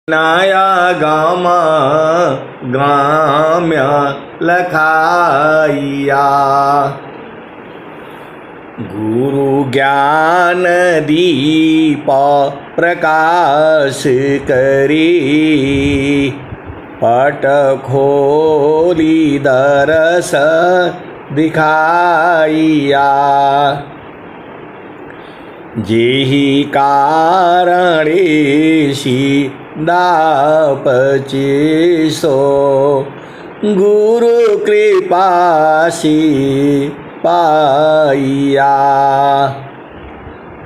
नाया गामा ग्राम्य लखाइया। गुरु ज्ञान दीप प्रकाश करी, पट खोली दरस दिखाइया। जेहि कारणेशी दापचिसो, गुरु कृपासी पाइया।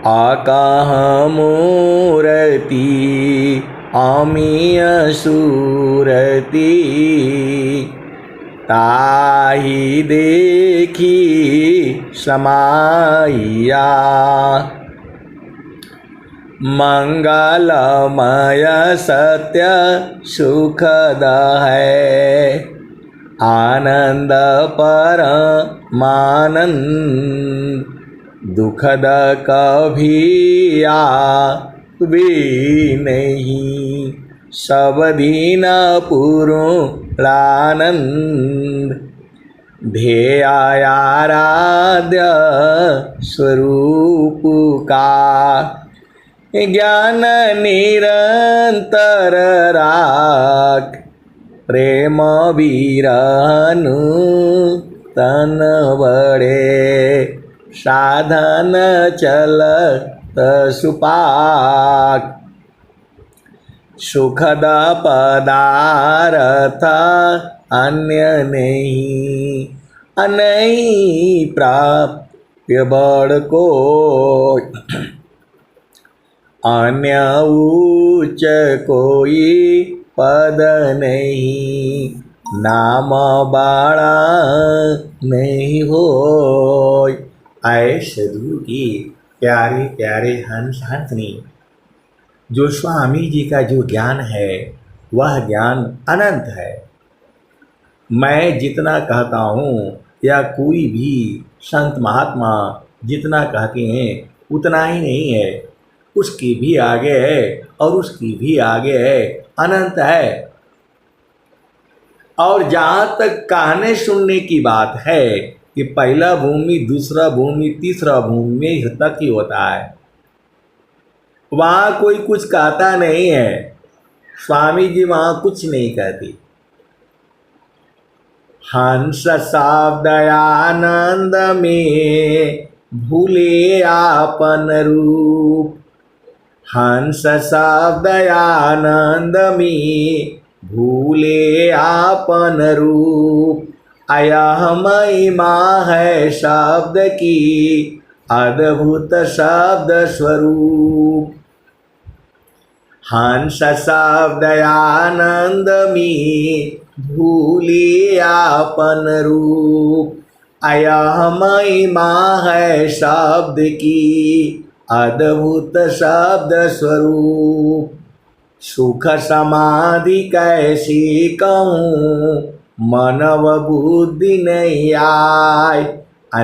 आकाह मूर्ति अमीय सूरति, ताहि देखी समाइया। मंगलमय सत्य सुखद है, आनंद परमानंद। दुखद कभी आवे नहीं, सब दिन पूर्णानंद। ध्येय आराध्य स्वरूप का, ज्ञान निरंतर राख। प्रेम विरहनु तन बड़े, साधन चलत सुपाक। सुखद पदार्थ अन्य नहीं, नहीं प्राप्य बड़ को। अन्य उच्च कोई पद नहीं, नाम बाड़ा नहीं हो। आए सदगुरु की प्यारे प्यारे हंस हंसनी। जो स्वामी जी का जो ज्ञान है वह ज्ञान अनंत है। मैं जितना कहता हूँ या कोई भी संत महात्मा जितना कहते हैं उतना ही नहीं है, उसकी भी आगे है और उसकी भी आगे है, अनंत है। और जहाँ तक कहने सुनने की बात है कि पहला भूमि दूसरा भूमि तीसरा भूमि में तक ही होता है, वहाँ कोई कुछ कहता नहीं है। स्वामी जी वहाँ कुछ नहीं कहती। हंस शब्द आनंद में भूले आपन रूप, हंस शब्द आनंद में भूले आपन रूप। यह महिमा है शब्द की अद्भुत शब्द स्वरूप। हंस शब्द आनंद में भूले आपन रूप। यह महिमा है शब्द की अद्भुत शब्द स्वरूप। सुख समाधि कैसी कहूँ, मनव बुद्धि नहीं आय।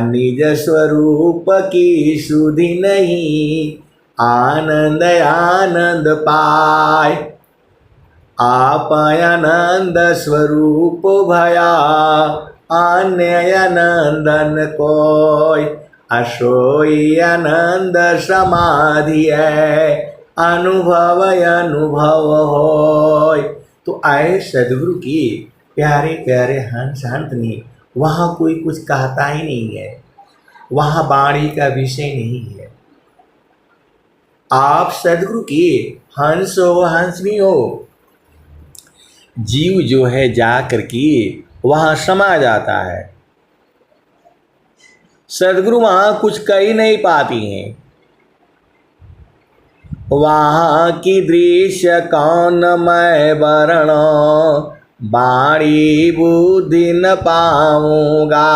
निज स्वरूप की सुधि नहीं, आनंद आनंद पाय। आप आनंद स्वरूप भया, अन्य आनंदन कोय। असोई आनंद समाधि है, अनुभव अनुभव होय। तो आए सदगुरु की प्यारे प्यारे हंस हंसनी। वहाँ कोई कुछ कहता ही नहीं है, वहाँ वाणी का विषय नहीं है। आप सदगुरु की हंस हो हंसनी हो। जीव जो है जा करके वहाँ समा जाता है। सदगुरु वहाँ कुछ कह ही नहीं पाती हैं। वहाँ की दृश्य कौन मैं वर्ण, वाणी बुद्धि न पाऊंगा।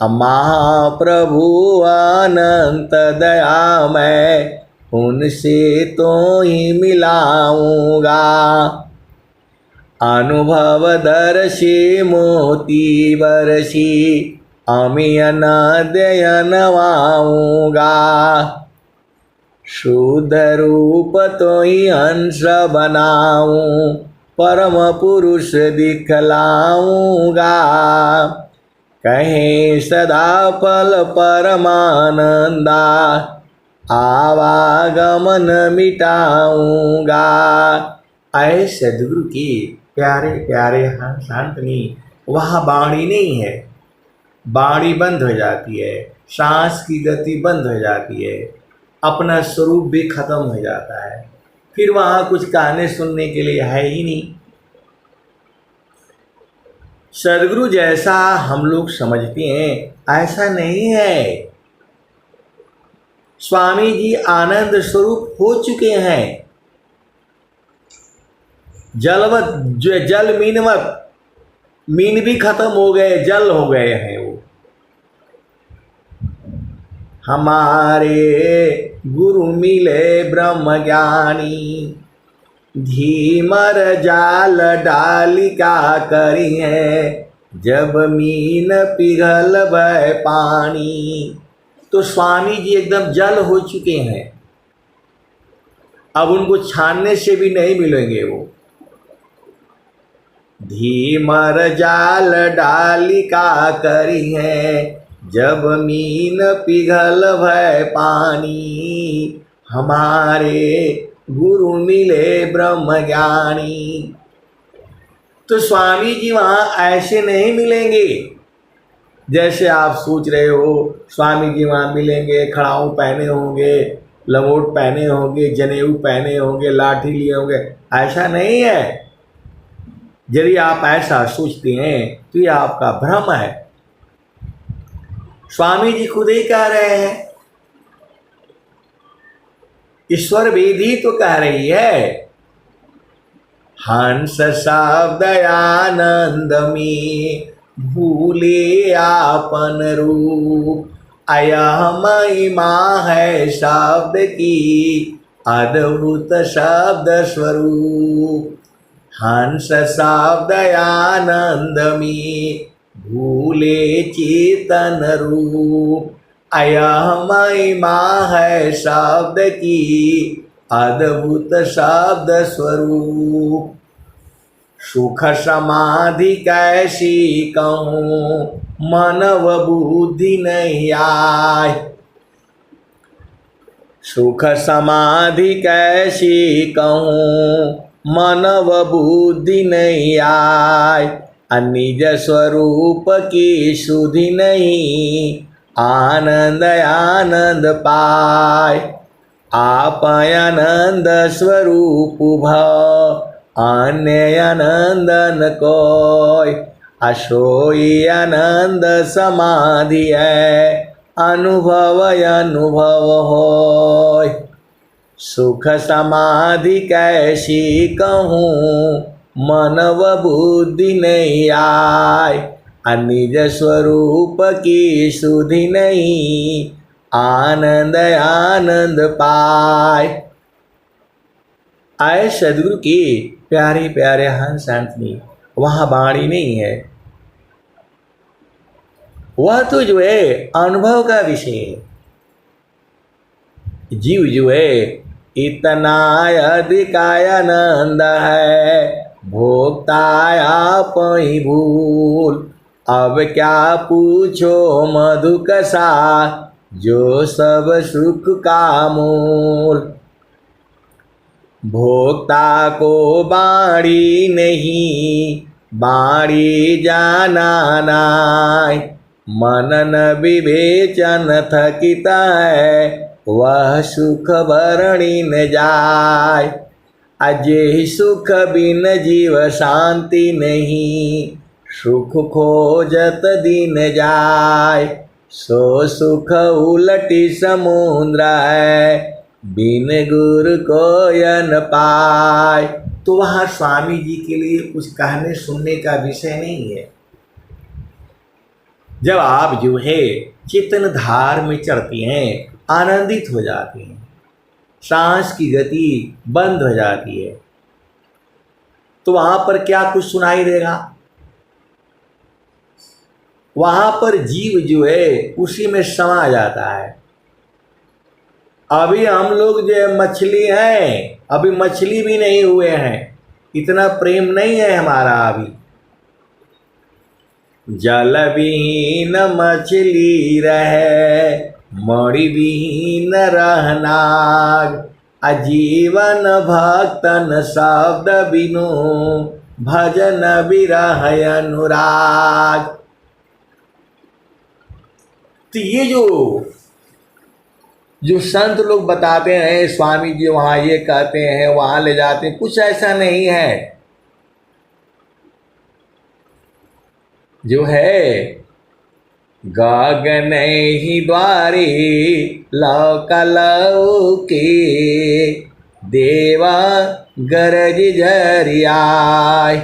महाप्रभु अनंत दया मैं उनसे तो ही मिलाऊंगा। अनुभव दर्शी मोती बरसी, अमियन दयन वाऊंगा। शुद्ध रूप तो ही हंस बनाऊं, परम पुरुष दिखलाऊंगा। कहे सदा फल परमानंदा, आवागमन मिटाऊंगा। आए सदगुरु की प्यारे प्यारे शांतनी, वहाँ बाणी नहीं है, बाणी बंद हो जाती है, सांस की गति बंद हो जाती है, अपना स्वरूप भी खत्म हो जाता है, फिर वहाँ कुछ कहने सुनने के लिए है ही नहीं। सदगुरु जैसा हम लोग समझते हैं ऐसा नहीं है। स्वामी जी आनंद स्वरूप हो चुके हैं, जलवत जल मीनवत, मीन भी खत्म हो गए, जल हो गए हैं वो। हमारे गुरु मिले ब्रह्म ज्ञानी, धीमर जाल डाली का करी है, जब मीन पिघल बह पानी। तो स्वामी जी एकदम जल हो चुके हैं, अब उनको छानने से भी नहीं मिलेंगे वो। धीमर जाल डाली का करी है, जब मीन पिघल भय पानी। हमारे गुरु मिले ब्रह्म ज्ञानी। तो स्वामी जी वहाँ ऐसे नहीं मिलेंगे जैसे आप सोच रहे हो। स्वामी जी वहाँ मिलेंगे, खड़ाऊ पहने होंगे, लंगोट पहने होंगे, जनेऊ पहने होंगे, लाठी लिए होंगे, ऐसा नहीं है। यदि आप ऐसा सोचते हैं तो ये आपका भ्रम है। स्वामी जी खुद ही कह रहे हैं, ईश्वर विधि तो कह रही है, हंस शब्द आनंद में भूले आपन रूप। अयह महिमा है शब्द की, अद्भुत शब्द स्वरूप। हंस शब्द आनंद में भूले चेतन रूप। अयह महिमा है शब्द की, अद्भुत शब्द स्वरूप। सुख समाधि कैसी कहूँ, मन व बुद्धि नहीं आए। सुख समाधि कैसी कहूँ, मन व बुद्धि नहीं आए। निज स्वरूप की सुधि नहीं, आनंद आनंद पाए। आप आनंद स्वरूप भव, अन्य आनंद न कोय। असोई आनंद समाधि है, अनुभव अनुभव होय। सुख समाधि कैसी कहूँ, मन व बुद्धि नहीं आए। निज स्वरूप की सुधि नहीं, आनंद आनंद पाए। आए सदगुरु की प्यारे प्यारे हंस शांतनी, वहाँ बाणी नहीं है, वह तो जो है अनुभव का विषय है। जीव जो है इतना अधिक आनंद है, भोगता आप ही भूल। अब क्या पूछो मधु कसा, जो सब सुख का मूल। भोक्ता को बाड़ी नहीं, बाड़ी जाना नाय। मनन विवेचन थकिता है, वह सुख भरणी न जाय। अजय सुख बिन जीव शांति नहीं, सुख खोजत दिन जाय। सो सुख उलटी समुद्र है, बिन गुरु को न पाय। तो वहाँ स्वामी जी के लिए कुछ कहने सुनने का विषय नहीं है। जब आप जो है चेतन धार में चढ़ती हैं, आनंदित हो जाती हैं, सांस की गति बंद हो जाती है, तो वहाँ पर क्या कुछ सुनाई देगा? वहाँ पर जीव जो है उसी में समा जाता है। अभी हम लोग जो है मछली हैं, अभी मछली भी नहीं हुए हैं, इतना प्रेम नहीं है हमारा अभी। जल विहीन मछली रहे, मणि विहीन रहनाग, आजीवन भक्तन शब्द बिनु, भजन विरह अनुराग। तो ये जो संत लोग बताते हैं, स्वामी जी वहाँ ये कहते हैं, वहाँ ले जाते हैं, कुछ ऐसा नहीं है। जो है गगन ही द्वारे लौके, देवा गरज झरियाय,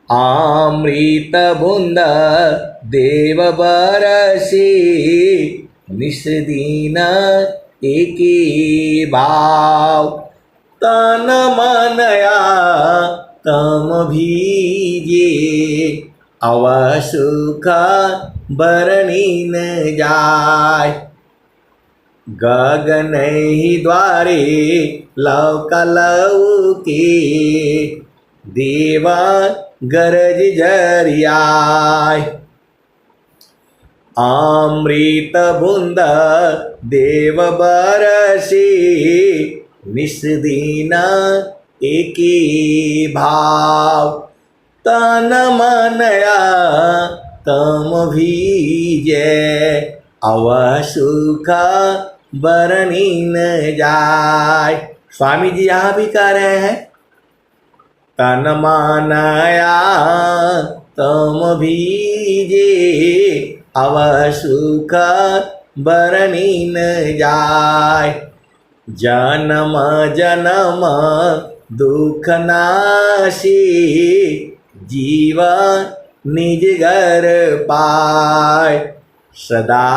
अमृत बूंद देव बरसी, निस्दीन एकी भाव, तन मनया तम भीजे, अवसुख बरनी न जाय। गगन ही द्वारे लौके, देवा गरज झरियाय, अमृत बूंद देव बरसी, निस्दीन एकी भाव, तन मनया तम भीजे, अवसुख बरनी न जाय। स्वामी जी यहाँ भी कह रहे हैं, तन मनया तम भीजे, अवसुख बरनी न जाय। जन्म जन्म दुख नाशी, जीवन निज घर पाय, सदा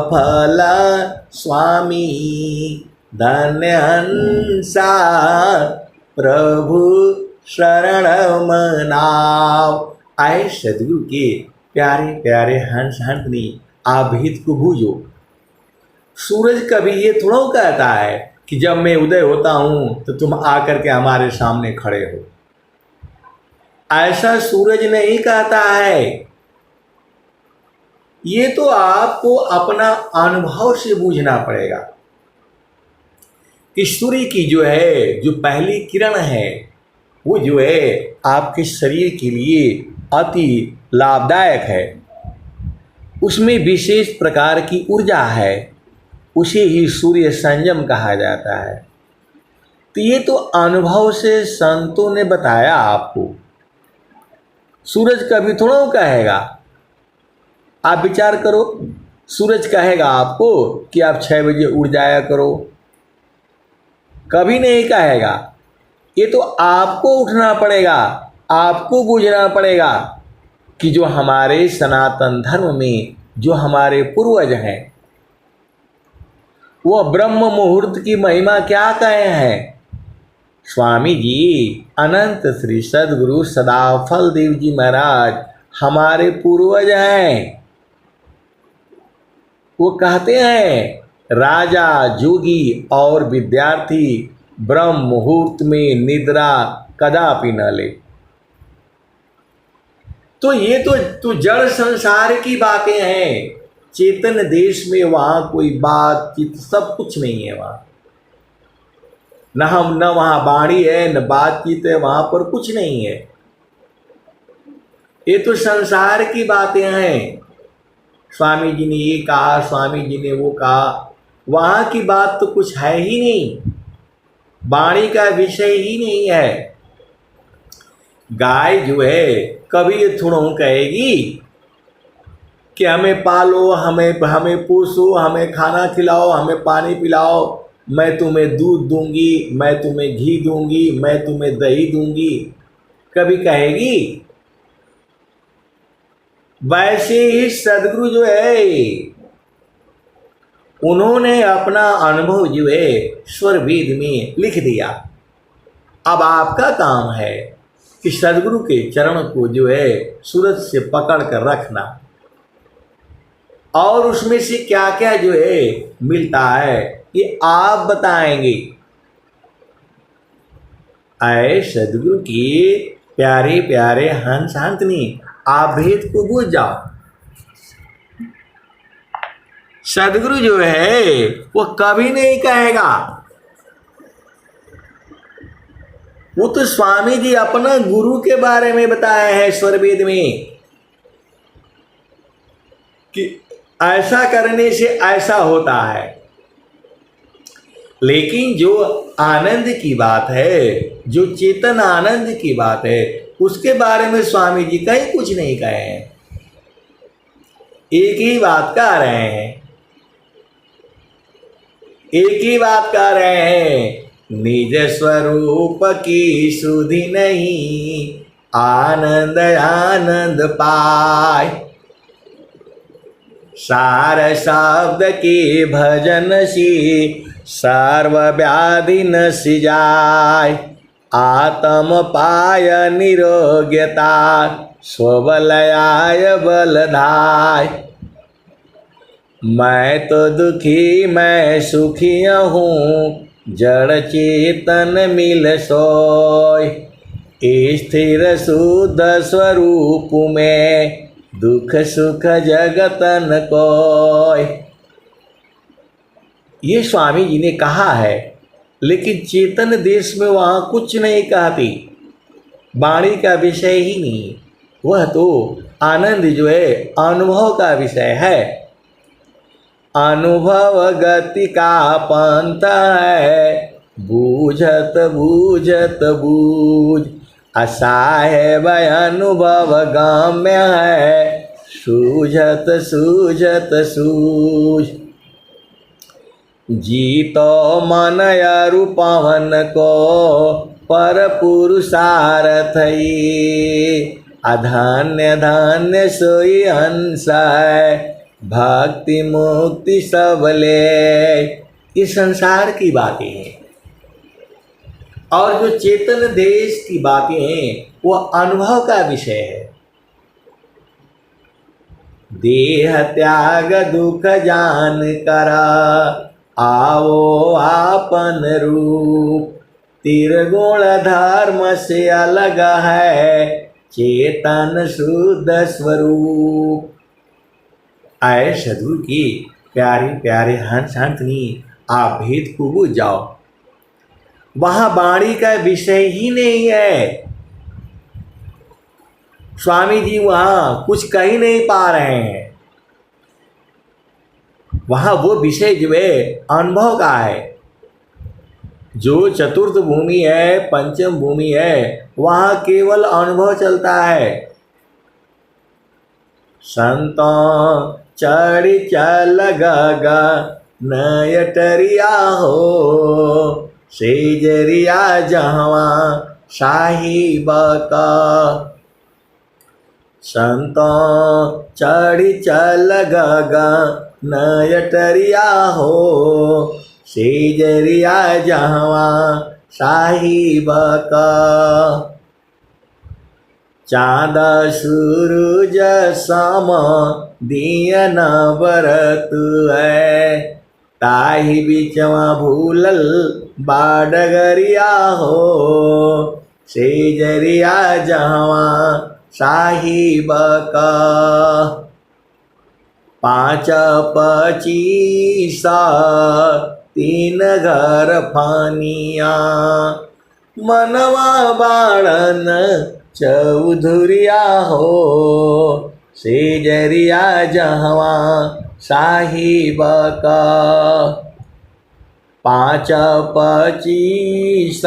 फल स्वामी धन्य हंसा, प्रभु शरण मनाव। आए सदगुरु के प्यारे प्यारे हंस हंसनी, आप हित को बूझो। सूरज कभी ये थोड़ा कहता है कि जब मैं उदय होता हूँ तो तुम आकर के हमारे सामने खड़े हो, ऐसा सूरज नहीं कहता है। ये तो आपको अपना अनुभव से बूझना पड़ेगा कि सूर्य की जो है जो पहली किरण है वो जो है आपके शरीर के लिए अति लाभदायक है, उसमें विशेष प्रकार की ऊर्जा है, उसे ही सूर्य संयम कहा जाता है। तो ये तो अनुभव से संतों ने बताया आपको। सूरज कभी थोड़ा कहेगा, आप विचार करो, सूरज कहेगा आपको कि आप 6 बजे उठ जाया करो, कभी नहीं कहेगा। ये तो आपको उठना पड़ेगा, आपको बूझना पड़ेगा कि जो हमारे सनातन धर्म में जो हमारे पूर्वज हैं वो ब्रह्म मुहूर्त की महिमा क्या कहे हैं। स्वामी जी अनंत श्री सद्गुरु सदाफल देव जी महाराज हमारे पूर्वज हैं। वो कहते हैं राजा जोगी और विद्यार्थी ब्रह्म मुहूर्त में निद्रा कदापि न ले। तो ये तो जड़ संसार की बातें हैं। चेतन देश में वहाँ कोई बातचीत सब कुछ नहीं है। वहाँ न वहाँ वाणी है न बातचीत है, वहाँ पर कुछ नहीं है। ये तो संसार की बातें हैं। स्वामी जी ने ये कहा, स्वामी जी ने वो कहा, वहाँ की बात तो कुछ है ही नहीं, वाणी का विषय ही नहीं है। गाय जो है कभी ये थोड़ा कहेगी कि हमें पालो, हमें पोसो, हमें खाना खिलाओ, हमें पानी पिलाओ, मैं तुम्हें दूध दूंगी, मैं तुम्हें घी दूंगी, मैं तुम्हें दही दूंगी, कभी कहेगी? वैसे ही सदगुरु जो है उन्होंने अपना अनुभव जो है स्वर वेद में लिख दिया। अब आपका काम है कि सदगुरु के चरण को जो है सूरज से पकड़ कर रखना और उसमें से क्या क्या जो है मिलता है ये आप बताएंगे। आए सदगुरु की प्यारे प्यारे हंस हंसनी, आप भेद को बूझ जाओ। सदगुरु जो है वो कभी नहीं कहेगा। वो तो स्वामी जी अपना गुरु के बारे में बताए हैं स्वरवेद में कि ऐसा करने से ऐसा होता है। लेकिन जो आनंद की बात है, जो चेतन आनंद की बात है, उसके बारे में स्वामी जी कहीं कुछ नहीं कहे हैं। एक ही बात कह रहे हैं, एक ही बात कह रहे हैं, निज स्वरूप की सुधि नहीं, आनंद आनंद पाए। सार शब्द की भजन सी, सर्व व्याधि नसि जाय। आत्म पाय निरोग्यता, स्वबलयाय बलधाय। मैं तो दुखी मैं सुखी हूँ, जड़ चेतन मिल सोय। स्थिर शुद्ध स्वरूप में, दुख सुख जगतन कोय। ये स्वामी जी ने कहा है, लेकिन चेतन देश में वहाँ कुछ नहीं कहती। वाणी का विषय ही नहीं, वह तो आनंद जो है अनुभव का विषय है। अनुभव गति का पंथ है, बूझत बूझत बूझ। असहाय वह अनुभव गम्य है, सूझत सूझत सूझ। जीतो मन अरु पवन को, पर पुरुषार्थ अधन्य धन्य सोई हंस है। भक्ति मुक्ति सब ले, इस संसार की बातें हैं। और जो चेतन देश की बातें हैं वो अनुभव का विषय है। देह त्याग दुख जान करा, आओ आपन रूप। त्रिगुण धर्म से अलग है, चेतन शुद्ध स्वरूप। आए सदगुरु की प्यारे प्यारे हंस हंसनी, आप भेद को बूझ जाओ। वहाँ वाणी का विषय ही नहीं है। स्वामी जी वहाँ कुछ कह ही नहीं पा रहे हैं। वहाँ वो विषय जो है अनुभव का है। जो चतुर्थ भूमि है, पंचम भूमि है, वहाँ केवल अनुभव चलता है। संतों चढ़ी चल गगा नयटरिया हो, सेजरिया जहवा साहिब का। संतों चढ़ी चल गगा नयटरिया हो, सेजरिया जहवा साहिब का। चाँद सूरज सम दियन बरत है, ताहि बिचवा भूलल बाडगरिया हो, सेजरिया जहवा साहिब का। 5 25 3 घर फानिया, मनवा बाड़न चौधुरिया हो, सेजरिया जहवा साहिब का। 5 25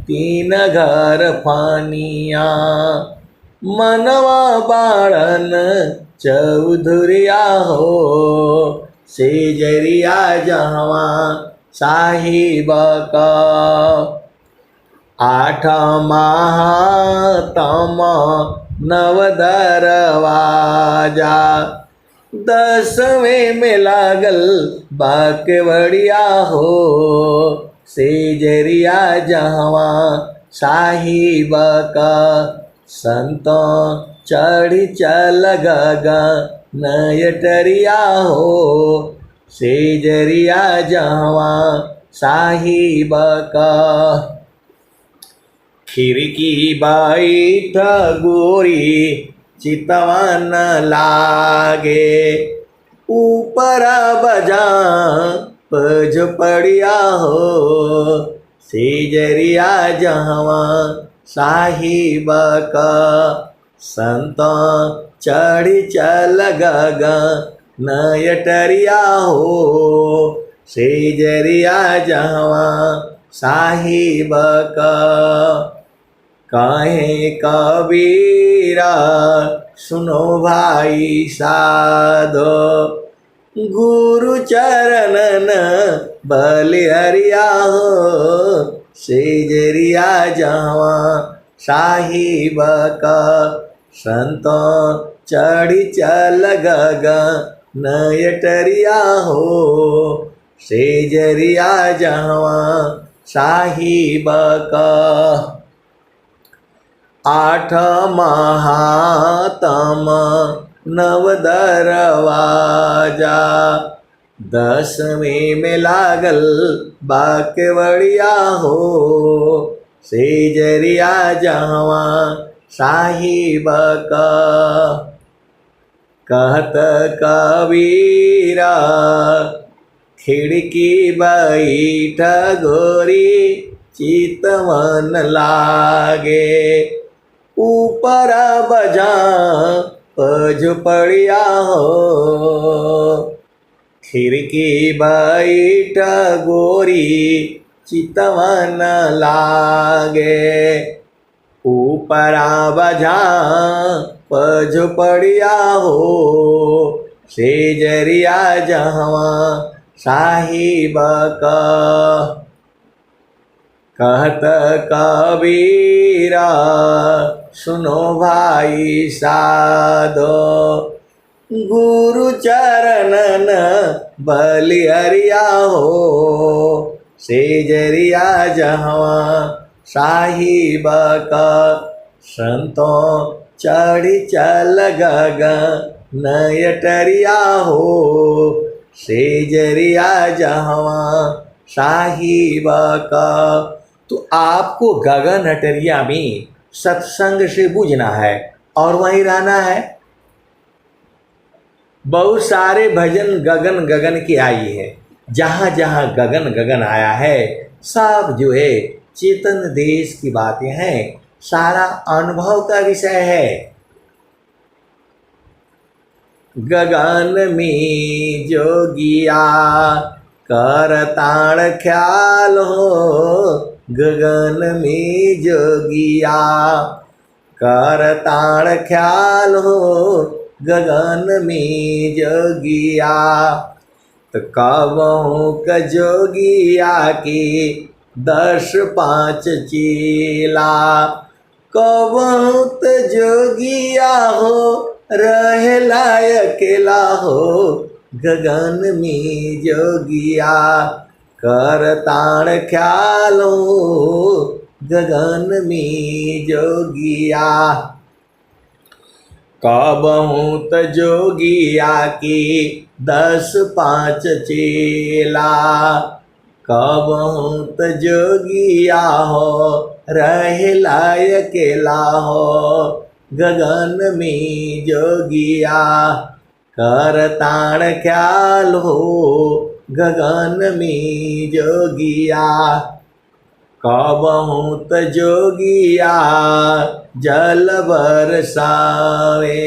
3 घर फानिया, मनवा बाड़न चौधुरिया हो, सेजरिया जहवा साहिब का। 8 महातम 9 दरवाजा, 10वें में लागल बाकेवड़िया हो, सेजरिया जहवा साहिब का। संतों चढ़ी चल गगा नयटरिया हो, सेजरिया जहवा साहिब का। खिड़की बैठ गोरी चितवन लागे, ऊपर बजा पज पड़िया हो। सेजरिया जहवा साहिब का, संत चढ़ी चल गगन नयटरिया हो। सेजरिया जहवा साहिब का, कहे कबीरा सुनो भाई साधो, गुरु चरणन बलिहरिया हो। सेजरिया जहवा साहिब का, संत चढ़ी चल गगन नयटरिया हो। सेजरिया जहवा साहिब का, आठ महातम नव दरवाजा, 10वें में लागल बाकेवड़िया हो। सेजरिया जहवा साहिब का, कहत कबीरा खिड़की बैठ गोरी चितवन लागे, ऊपर बजा पज पड़िया हो। खिड़की बैठ गोरी चितवन लागे, ऊपर बजा पज पड़िया हो। सेजरिया जहवा साहिब का, कहत कबीरा सुनो भाई साधो, गुरु चरणन बलिहरिया हो। सेजरिया जहवा साहिब का, संतों चढ़ी चल गगन नयटरिया हो। सेजरिया जहवा साहिब का। तो आपको गगन अटरिया में सत्संग से बूझना है और वहीं रहना है। बहुत सारे भजन गगन गगन के आई है, जहाँ जहाँ गगन गगन आया है सब जो है चेतन देश की बातें हैं, सारा अनुभव का विषय है। गगन में जोगिया करताड़ ख्याल हो, गगन में जोगिया करताड़ ख्याल हो, गगन में जोगिया। तो कबहू क जोगिया की 10-5 चेला, कबहू त जोगिया हो रहेला अकेला हो, गगन में जोगिया करताड़ ख्याल हो, गगन में जोगिया। कबहू त जोगिया की 10-5 चेला, कबहू त जोगिया हो रहेला अकेला हो, गगन में जोगिया करताड़ ख्याल हो, गगन में जोगिया। कबहू त जोगिया जल बरसावे,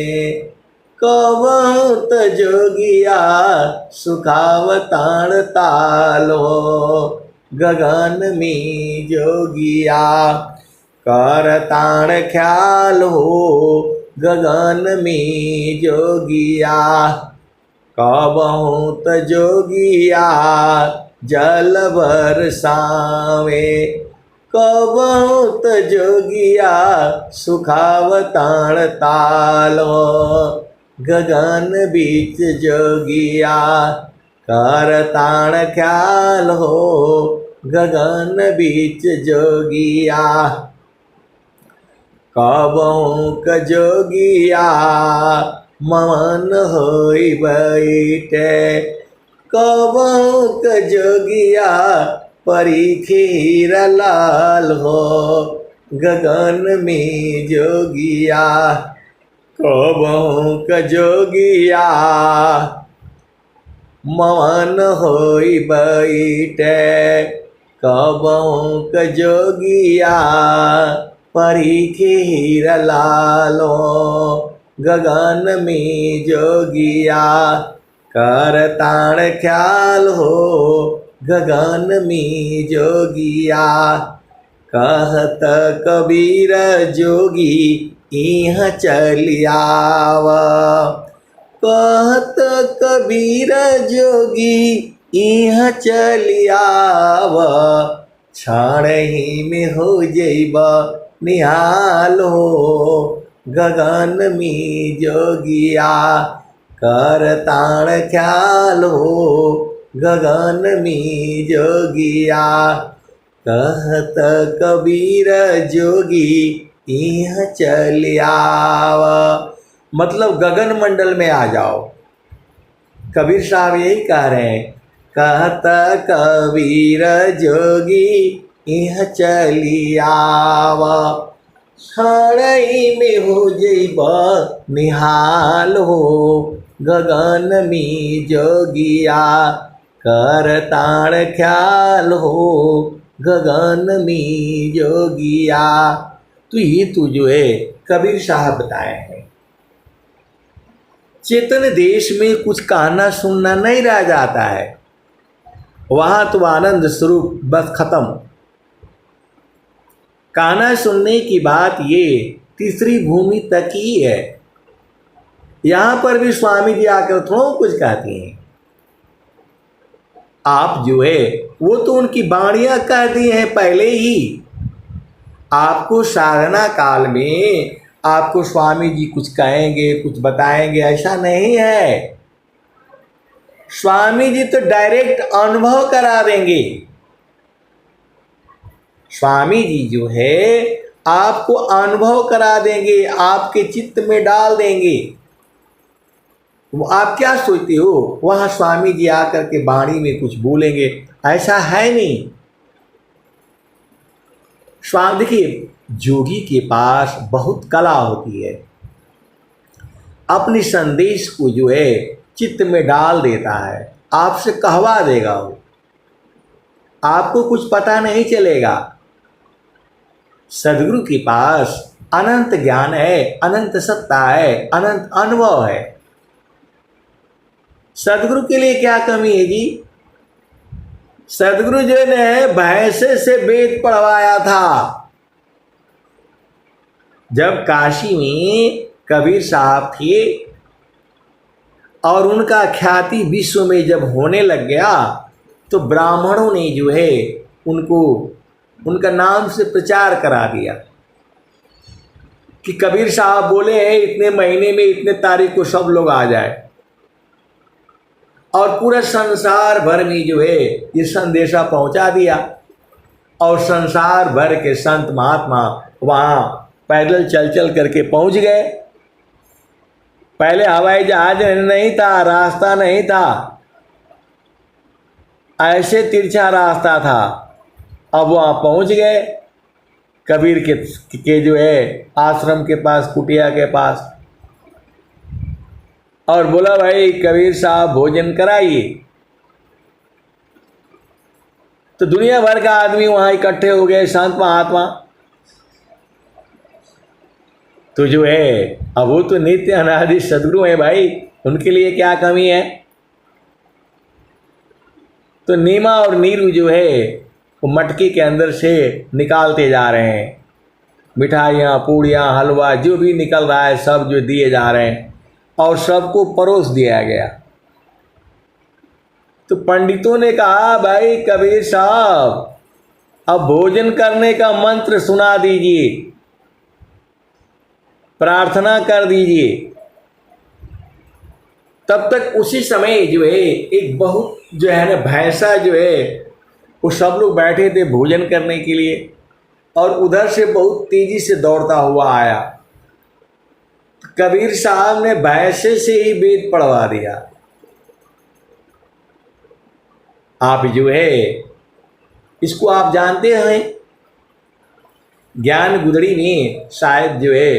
कबहू त जोगिया सुखावताड़ तालो, गगन में जोगिया करताड़ ख्याल हो, गगन में जोगिया। कबहू त जोगिया जल बरसावे, कबहू त जोगिया सुखावताड़ तालो, गगन बीच जोगिया करताड़ ख्याल हो, गगन बीच जोगिया। कबहू क जोगिया मवन होई बैठे, कबहू क जोगिया परीखीर लाल हो गगन में जोगिया कबहू क जोगिया मवन होई बैठे कबहू क जोगिया परीखीर लालो गगन में जोगिया करताण ख्याल हो गगन में जोगिया कहत कबीर जोगी इह चलियाव कहत कबीर जोगी इह चलियाव क्षण ही में हो जइब निहाल हो गगन में जोगिया करताण ख्याल हो गगन में जोगिया कहत कबीर जोगी इह चलियाव। मतलब गगन मंडल में आ जाओ। कबीर साहब यही कह रहे हैं, कहत कबीर जोगी इह चलियाव क्षणई में हो जइब निहाल हो गगन में जोगिया करताण ख्याल हो गगन में जोगिया। तो ये तो जो है कबीर साहब बताए हैं। चेतन देश में कुछ कहना सुनना नहीं रह जाता है, वहाँ तो आनंद स्वरूप बस खत्म। कहना सुनने की बात ये तीसरी भूमि तक ही है। यहाँ पर भी स्वामी जी आकर थोड़ा कुछ कहती हैं। आप जो है वो तो उनकी वाणियाँ कह दी हैं पहले ही। आपको साधना काल में आपको स्वामी जी कुछ कहेंगे, कुछ बताएंगे, ऐसा नहीं है। स्वामी जी तो डायरेक्ट अनुभव करा देंगे। स्वामी जी जो है आपको अनुभव करा देंगे, आपके चित्त में डाल देंगे। आप क्या सोचते हो वहाँ स्वामी जी आकर के वाणी में कुछ बोलेंगे? ऐसा है नहीं। स्वामी देखिए, जोगी के पास बहुत कला होती है। अपने संदेश को जो है चित्त में डाल देता है, आपसे कहवा देगा वो, आपको कुछ पता नहीं चलेगा। सदगुरु के पास अनंत ज्ञान है, अनंत सत्ता है, अनंत अनुभव है। सदगुरु के लिए क्या कमी है जी? सदगुरु जी ने भैंसे से वेद पढ़वाया था। जब काशी में कबीर साहब थे और उनका ख्याति विश्व में जब होने लग गया तो ब्राह्मणों ने जो है उनको उनका नाम से प्रचार करा दिया कि कबीर साहब बोले हैं इतने महीने में इतने तारीख को सब लोग आ जाए। और पूरा संसार भर में जो है ये संदेशा पहुंचा दिया और संसार भर के संत महात्मा वहाँ पैदल चल चल करके पहुंच गए। पहले हवाई जहाज नहीं था, रास्ता नहीं था, ऐसे तिरछा रास्ता था। अब वहाँ पहुंच गए कबीर के जो है आश्रम के पास, कुटिया के पास, और बोला भाई कबीर साहब भोजन कराइए। तो दुनिया भर का आदमी वहाँ इकट्ठे हो गए, संत महात्मा। तो जो है अब वो तो नित्य अनादि सदगुरु हैं भाई, उनके लिए क्या कमी है? तो नीमा और नीरू जो है वो मटकी के अंदर से निकालते जा रहे हैं। मिठाइयाँ, पूड़ियाँ, हलवा जो भी निकल रहा है सब जो दिए जा रहे हैं और सबको परोस दिया गया। तो पंडितों ने कहा भाई कबीर साहब अब भोजन करने का मंत्र सुना दीजिए, प्रार्थना कर दीजिए। तब तक उसी समय जो है एक बहुत जो है ना भैंसा जो है वो सब लोग बैठे थे भोजन करने के लिए और उधर से बहुत तेजी से दौड़ता हुआ आया। कबीर साहब ने भैंसे से ही वेद पढ़वा दिया। आप जो है इसको आप जानते हैं, ज्ञान गुदड़ी में शायद जो है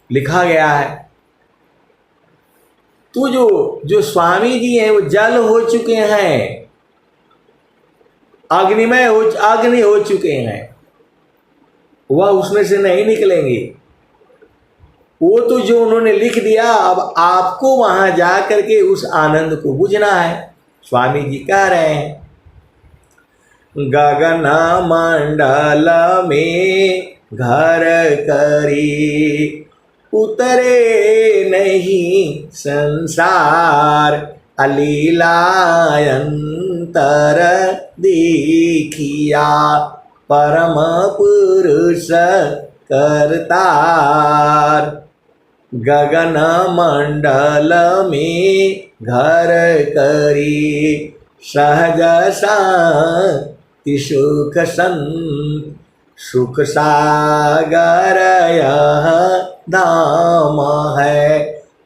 लिखा गया है। तो जो स्वामी जी हैं वो जल हो चुके हैं, अग्नि हो चुके हैं, वह उसमें से नहीं निकलेंगे। वो तो जो उन्होंने लिख दिया, अब आपको वहां जा करके उस आनंद को बुझना है। स्वामी जी कह रहे हैं, गगन मंडल में घर करी, उतरे नहीं संसार, अलीलायंतर देखिया, परम पुरुष करतार। गगन मंडल में घर करी, सहज शांति सुख संत, सुख सागर यह धाम है,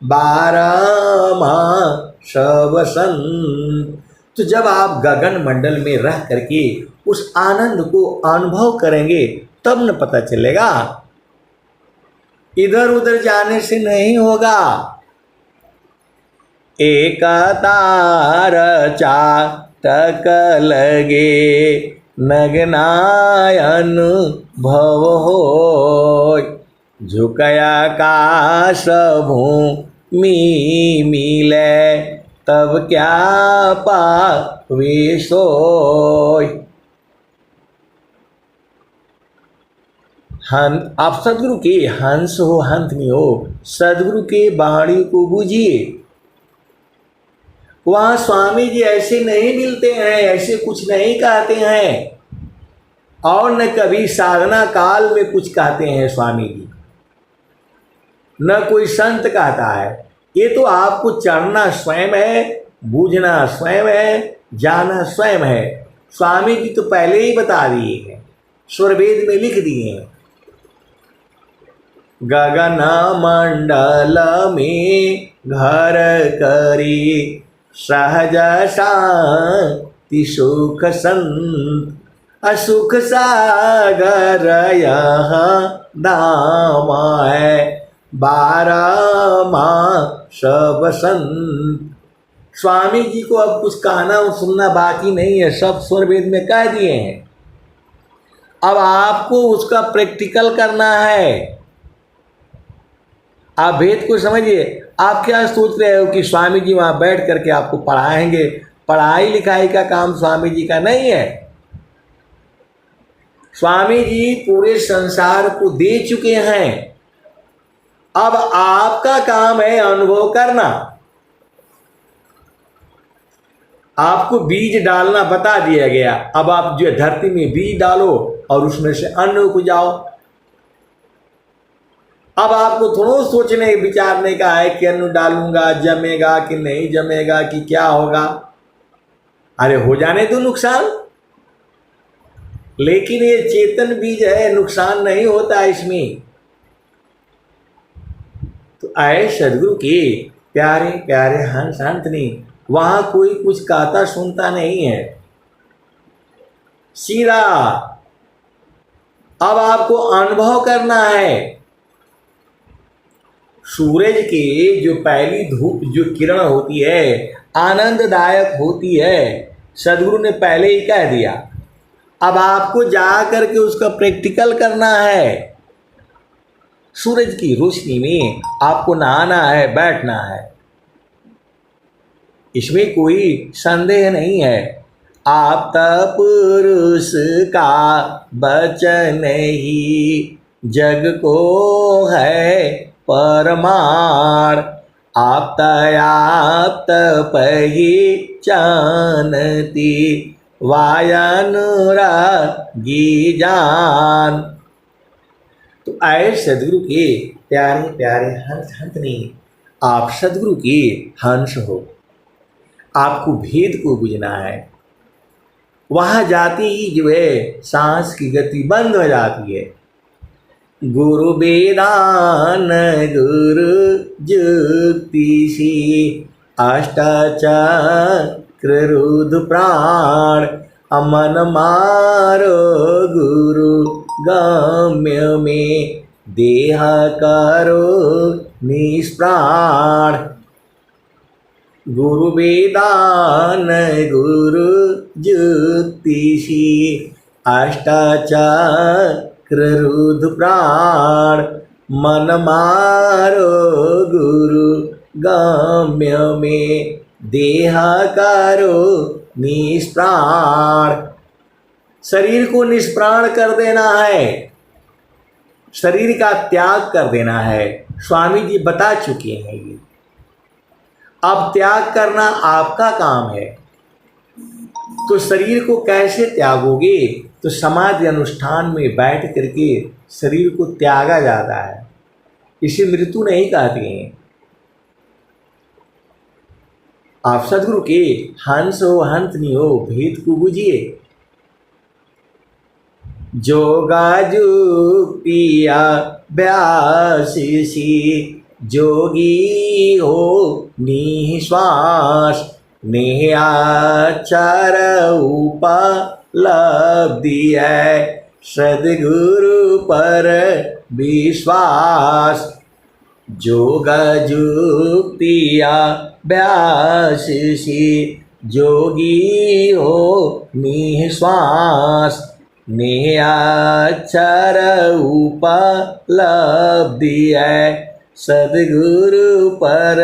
12 मास वसंत। तो जब आप गगन मंडल में रह करके उस आनंद को अनुभव करेंगे तब न पता चलेगा, इधर उधर जाने से नहीं होगा। एक तार चातक लगे, नगनायन भव हो, झुकया काश भूमि मिले, तब क्या पावे सोय। आप सदगुरु के हंस हो, हंत नहीं हो, सदगुरु के वाणी को बूझिए। वहाँ स्वामी जी ऐसे नहीं मिलते हैं, ऐसे कुछ नहीं कहते हैं, और न कभी साधना काल में कुछ कहते हैं स्वामी जी, न कोई संत कहता है। ये तो आपको चढ़ना स्वयं है, बूझना स्वयं है, जाना स्वयं है। स्वामी जी तो पहले ही बता दिए हैं, स्वरवेद में लिख दिए हैं। गगन मंडल में घर करी, सहज शांति सुख संत, असुख सागर यह धाम है, 12 मास वसंत। स्वामी जी को अब कुछ कहना और सुनना बाकी नहीं है, सब स्वरवेद में कह दिए हैं। अब आपको उसका प्रैक्टिकल करना है। आप भेद को समझिए। आप क्या सोच रहे हो कि स्वामी जी वहाँ बैठ करके आपको पढ़ाएंगे? पढ़ाई लिखाई का काम स्वामी जी का नहीं है। स्वामी जी पूरे संसार को दे चुके हैं, अब आपका काम है अनुभव करना। आपको बीज डालना बता दिया गया, अब आप जो धरती में बीज डालो और उसमें से अन्न उपजाओ। अब आपको थोड़ा सोचने विचारने का है कि अन्न डालूंगा, जमेगा कि नहीं जमेगा, कि क्या होगा। अरे हो जाने दो नुकसान, लेकिन ये चेतन बीज है, नुकसान नहीं होता इसमें। तो आए सदगुरु के प्यारे प्यारे हंस हंतनी, वहां कोई कुछ कहता सुनता नहीं है, सीधा अब आपको अनुभव करना है। सूरज की जो पहली धूप जो किरण होती है आनंददायक होती है, सदगुरु ने पहले ही कह दिया। अब आपको जा करके उसका प्रैक्टिकल करना है। सूरज की रोशनी में आपको नहाना है, बैठना है, इसमें कोई संदेह नहीं है। आप पुरुष का वचन ही जग को है परमार, आप पही जानती वायानुरागी जान। तो आए सदगुरु के प्यारे प्यारे हंस हंसनी, आप सदगुरु के हंस हो। आपको भेद को बुझना है। वहाँ जाते ही जो है सांस की गति बंद हो जाती है। गुरु वेदान गुरु जुक्ति सी अष्टाचक्र क्रुद्ध प्राण, अमन मारो गुरु गम्य में, देह करो निष्प्राण। गुरु वेदान गुरु ज्योतिषी, अष्टाचक्र रुद्र प्राण, मन मारो गुरु गम्य में, देह करो निष्प्राण। शरीर को निष्प्राण कर देना है, शरीर का त्याग कर देना है। स्वामी जी बता चुके हैं ये। अब त्याग करना आपका काम है। तो शरीर को कैसे त्यागोगे? तो समाधि अनुष्ठान में बैठ करके शरीर को त्यागा जाता है। इसे मृत्यु नहीं कहते हैं। आप सदगुरु के हंस हो हंस नहीं हो, भेद को बुझिए। जोगा जुक्तिया व्यासी, जोगी हो निश्वास, नेहाचार उपलब्धि है, सद्गुरु पर विश्वास। जोग जुक्तिया व्यासी, जोगी हो निश्वास, नेहाचार उपलब्धि है, सद्गुरु पर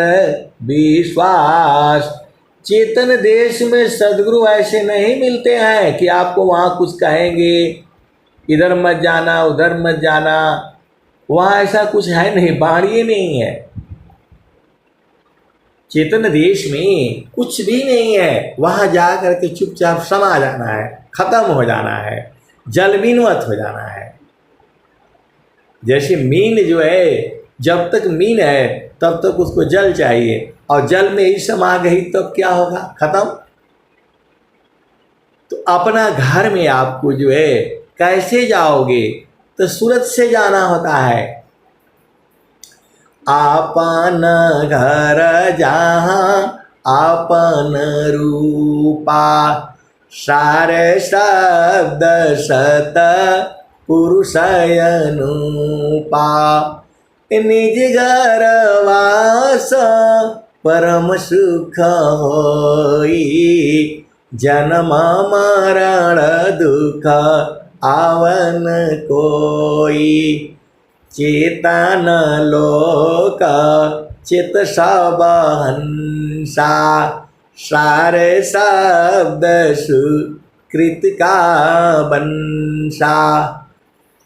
विश्वास। चेतन देश में सद्गुरु ऐसे नहीं मिलते हैं कि आपको वहाँ कुछ कहेंगे, इधर मत जाना उधर मत जाना। वहाँ ऐसा कुछ है नहीं, बाणीय नहीं है। चेतन देश में कुछ भी नहीं है। वहाँ जा करके चुपचाप समा जाना है, खत्म हो जाना है, जलमीनवत हो जाना है। जैसे मीन जो है, जब तक मीन है तब तक उसको जल चाहिए, और जल में ही समा गई तब क्या होगा? खत्म। तो अपना घर में आपको जो है कैसे जाओगे? तो सूरत से जाना होता है। आपन घर जहाँ आपन रूपा, सारे शब्द सत पुरुषय अनुपा। निज घर वास परम सुख होई, जन्म मरण दुख आवन कोई। चेतन लोक चित सब हंसा, सारे शब्द सुकृत का बंसा।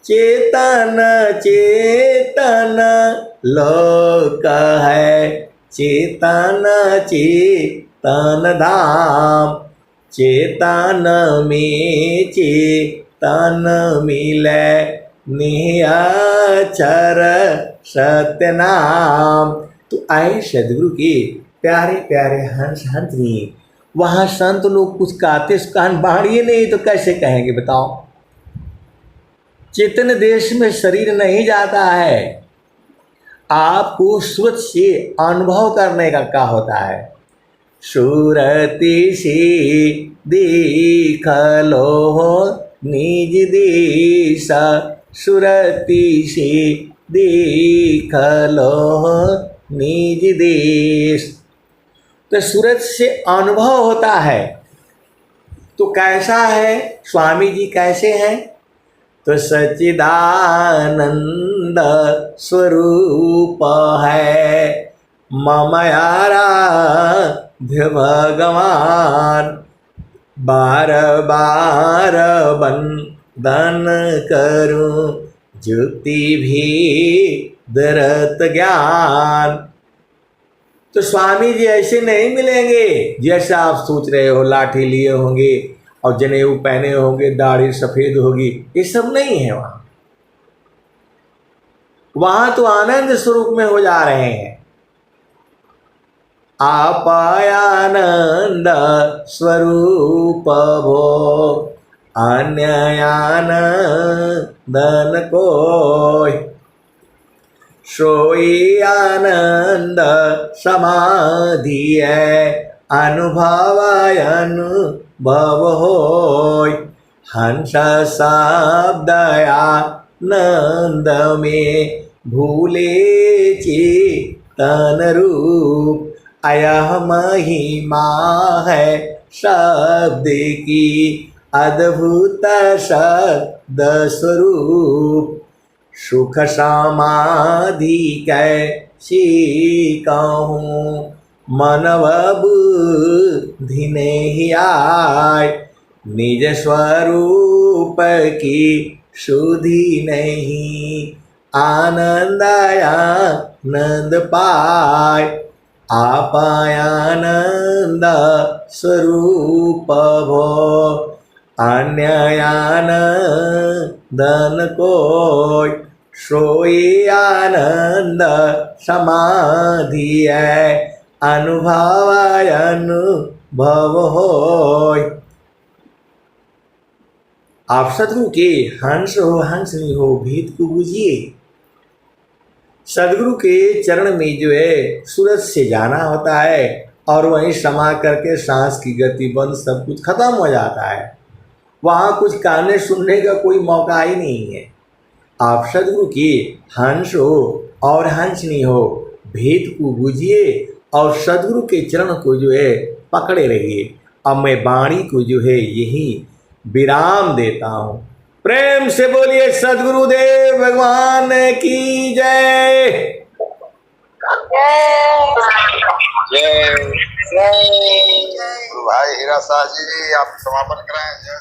चेतन चेतन लोक है, चेतन चेतन धाम। चेतन में चेतन मिले, निहाचर सत्य नाम। तो आए सदगुरु के प्यारे प्यारे हंस हंसनी। वहाँ संत लोग कुछ कहते कान बाणिए नहीं तो कैसे कहेंगे बताओ? चेतन देश में शरीर नहीं जाता है। आपको स्वच्छ से अनुभव करने का क्या होता है? सुरति से देख लो निज देश, सुरति से देख लो निज देश। तो सूरत से अनुभव होता है। तो कैसा है स्वामी जी, कैसे हैं? तो सच्चिदानंद स्वरूप है, मम आराध्य भगवान। बार बार वंदन करूं, जुक्ति भी दरत ज्ञान। तो स्वामी जी ऐसे नहीं मिलेंगे जैसा आप सोच रहे हो। लाठी लिए होंगे और जनेऊ पहने होंगे, दाढ़ी सफ़ेद होगी, ये सब नहीं है वहाँ। वहाँ तो आनंद स्वरूप में हो जा रहे हैं। आप आनंद स्वरूप भो, अन्य आनंदन कोय। सोई आनंद समाधि है, अनुभवाय अनुभव होय। हंस शब्दया नंद में भूले चेतन रूप। अयह महिमा है शब्द की अद्भुत शब्द स्वरूप। सुख समाधि कैसी कहूँ मन बुद्धि नहीं आय। निज स्वरूप की सुधि नहीं आनंद आनंद पाय। आप आनंद स्वरूप भो अन्य आनंदन कोय। सोई आनंद समाधि है अनुभव अनुभव होय। आप सदगुरु के हंस हो हंसनी हो भेद को बूझिए। सदगुरु के चरण में जो है सूरज से जाना होता है और वहीं समा करके सांस की गति बंद सब कुछ खत्म हो जाता है। वहाँ कुछ कहने सुनने का कोई मौका ही नहीं है। आप सदगुरु की हंस हो और हंसनी हो भेद को बूझिए और सदगुरु के चरण को जो है पकड़े रहिए। अब मैं वाणी को जो है यही विराम देता हूँ। प्रेम से बोलिए सदगुरुदेव भगवान की जय। जय भाई हीरा शाह जी, आप समापन कराएं। जय